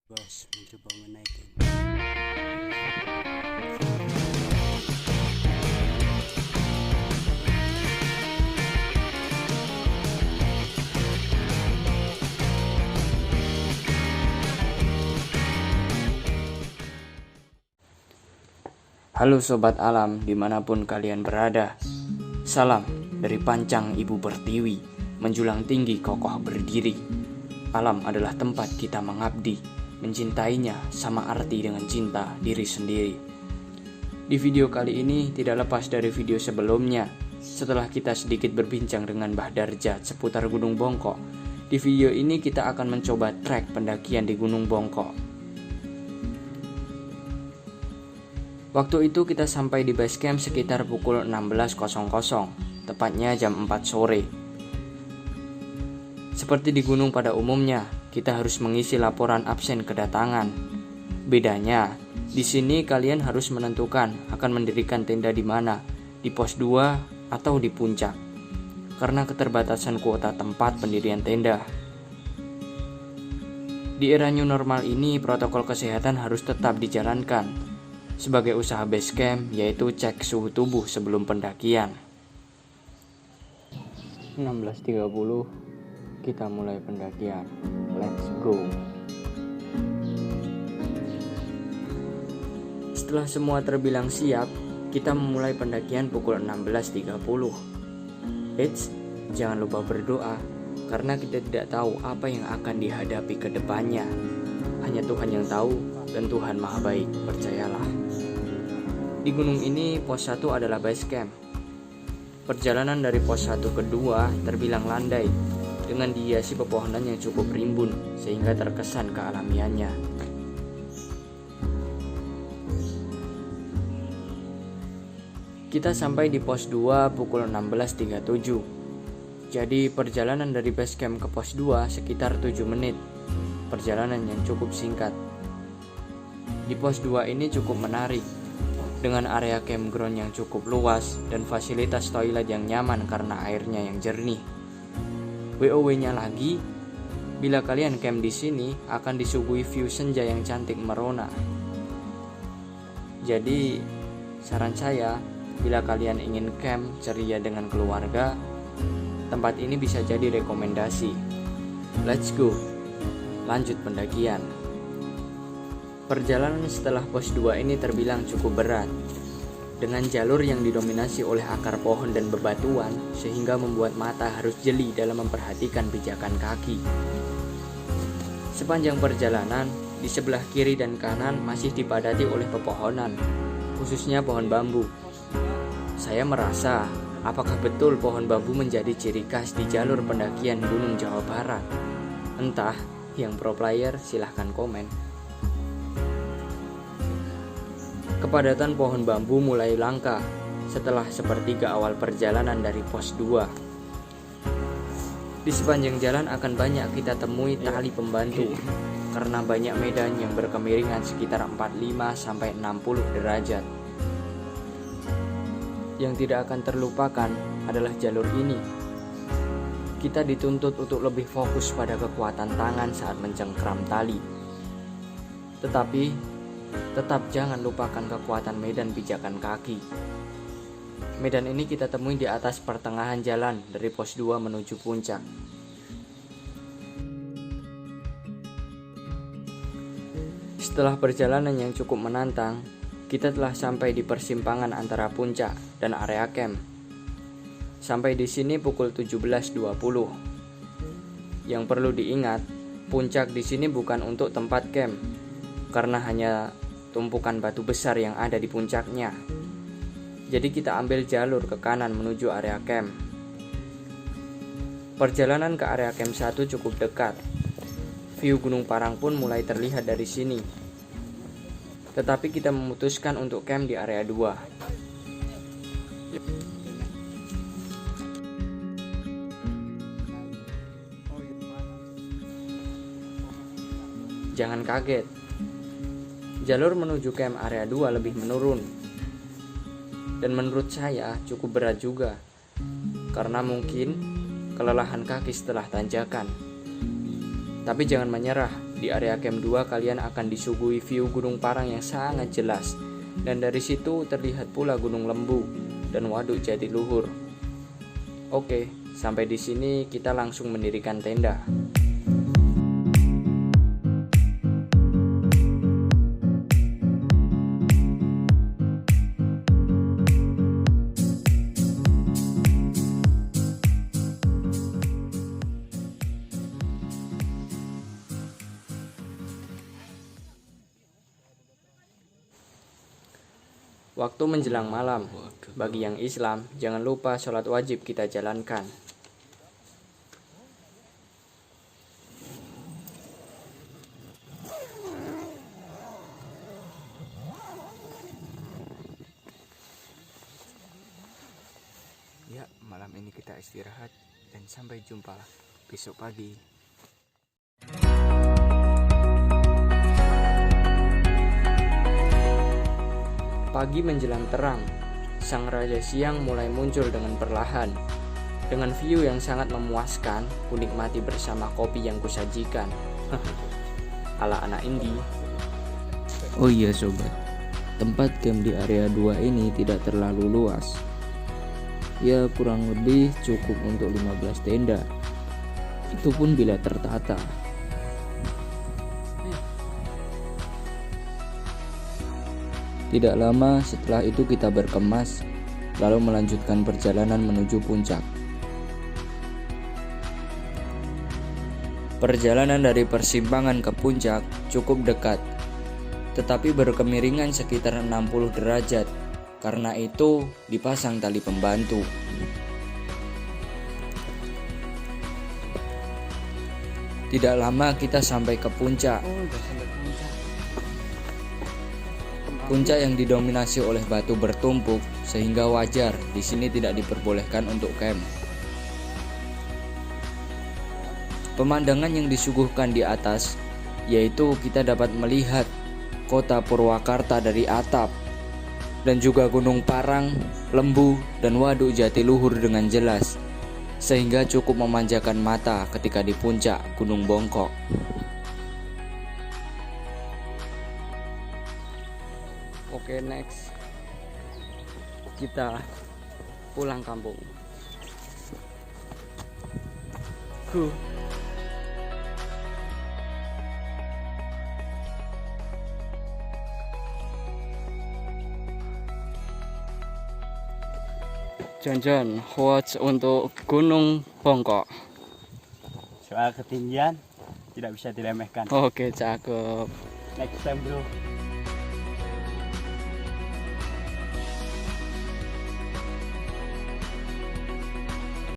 Bos mencoba menaikkan. Halo Sobat Alam dimanapun kalian berada. Salam dari Pancang Ibu Pertiwi, menjulang tinggi kokoh berdiri. Alam adalah tempat kita mengabdi, mencintainya sama arti dengan cinta diri sendiri. Di video kali ini tidak lepas dari video sebelumnya. Setelah kita sedikit berbincang dengan Mbah Darjat seputar Gunung Bongkok, di video ini kita akan mencoba trek pendakian di Gunung Bongkok. Waktu itu kita sampai di base camp sekitar pukul 16.00, tepatnya jam 4 sore. Seperti di gunung pada umumnya, kita harus mengisi laporan absen kedatangan. Bedanya, di sini kalian harus menentukan akan mendirikan tenda di mana, di pos 2 atau di puncak, karena keterbatasan kuota tempat pendirian tenda. Di era new normal ini, protokol kesehatan harus tetap dijalankan. Sebagai usaha base camp, yaitu cek suhu tubuh sebelum pendakian. 16.30 kita mulai pendakian. Let's go. Setelah semua terbilang siap, kita memulai pendakian pukul 16.30. Eits, jangan lupa berdoa, karena kita tidak tahu apa yang akan dihadapi ke depannya. Hanya Tuhan yang tahu, dan Tuhan Maha Baik, percayalah. Di gunung ini, pos 1 adalah base camp. Perjalanan dari pos 1 ke 2 terbilang landai, dengan dihiasi pepohonan yang cukup rimbun, sehingga terkesan kealamiannya. Kita sampai di pos 2 pukul 16.37. Jadi perjalanan dari base camp ke pos 2 sekitar 7 menit. Perjalanan yang cukup singkat. Di pos 2 ini cukup menarik, dengan area campground yang cukup luas dan fasilitas toilet yang nyaman karena airnya yang jernih. WOW-nya lagi, bila kalian camp di sini akan disuguhi view senja yang cantik merona. Jadi, saran saya, bila kalian ingin camp ceria dengan keluarga, tempat ini bisa jadi rekomendasi. Let's go. Lanjut pendakian. Perjalanan setelah pos 2 ini terbilang cukup berat, dengan jalur yang didominasi oleh akar pohon dan bebatuan, sehingga membuat mata harus jeli dalam memperhatikan pijakan kaki. Sepanjang perjalanan, di sebelah kiri dan kanan masih dipadati oleh pepohonan, khususnya pohon bambu. Saya merasa, apakah betul pohon bambu menjadi ciri khas di jalur pendakian Gunung Jawa Barat? Entah, yang pro player silahkan komen. Kepadatan pohon bambu mulai langka setelah sepertiga awal perjalanan dari pos 2. Di sepanjang jalan akan banyak kita temui tali pembantu karena banyak medan yang berkemiringan sekitar 45-60 derajat. Yang tidak akan terlupakan adalah jalur ini. Kita dituntut untuk lebih fokus pada kekuatan tangan saat mencengkram tali. Tetapi tetap jangan lupakan kekuatan medan pijakan kaki. Medan ini kita temui di atas pertengahan jalan dari pos 2 menuju puncak. Setelah perjalanan yang cukup menantang, kita telah sampai di persimpangan antara puncak dan area camp. Sampai di sini pukul 17.20. Yang perlu diingat, puncak di sini bukan untuk tempat camp, karena hanya tumpukan batu besar yang ada di puncaknya. Jadi kita ambil jalur ke kanan menuju area camp. Perjalanan ke area camp 1 cukup dekat. View Gunung Parang pun mulai terlihat dari sini. Tetapi kita memutuskan untuk camp di area 2. Jangan kaget, jalur menuju camp area 2 lebih menurun. Dan menurut saya cukup berat juga, karena mungkin kelelahan kaki setelah tanjakan. Tapi jangan menyerah, Di area camp 2 kalian akan disuguhi view Gunung Parang yang sangat jelas. Dan dari situ terlihat pula Gunung Lembu dan Waduk Jatiluhur. Oke, sampai di sini kita langsung mendirikan tenda. Waktu menjelang malam, bagi yang Islam, jangan lupa sholat wajib kita jalankan. Ya, malam ini kita istirahat dan sampai jumpa besok pagi. Pagi menjelang terang, sang raja siang mulai muncul dengan perlahan. Dengan view yang sangat memuaskan, kunikmati bersama kopi yang kusajikan. Ala anak indie. Oh iya sobat, tempat camp di area 2 ini tidak terlalu luas. Ya kurang lebih cukup untuk 15 tenda. Itu pun bila tertata. Tidak lama setelah itu kita berkemas, lalu melanjutkan perjalanan menuju puncak. Perjalanan dari persimpangan ke puncak cukup dekat, tetapi berkemiringan sekitar 60 derajat. Karena itu dipasang tali pembantu. Tidak lama kita sampai ke puncak. Puncak yang didominasi oleh batu bertumpuk sehingga wajar di sini tidak diperbolehkan untuk camp. Pemandangan yang disuguhkan di atas yaitu kita dapat melihat kota Purwakarta dari atap dan juga Gunung Parang, Lembu, dan Waduk Jatiluhur dengan jelas sehingga cukup memanjakan mata ketika di puncak Gunung Bongkok. Oke, next kita pulang kampung. John, quotes untuk Gunung Bongkok. Soal ketinggian tidak bisa diremehkan. Oke, cakep. Next time bro.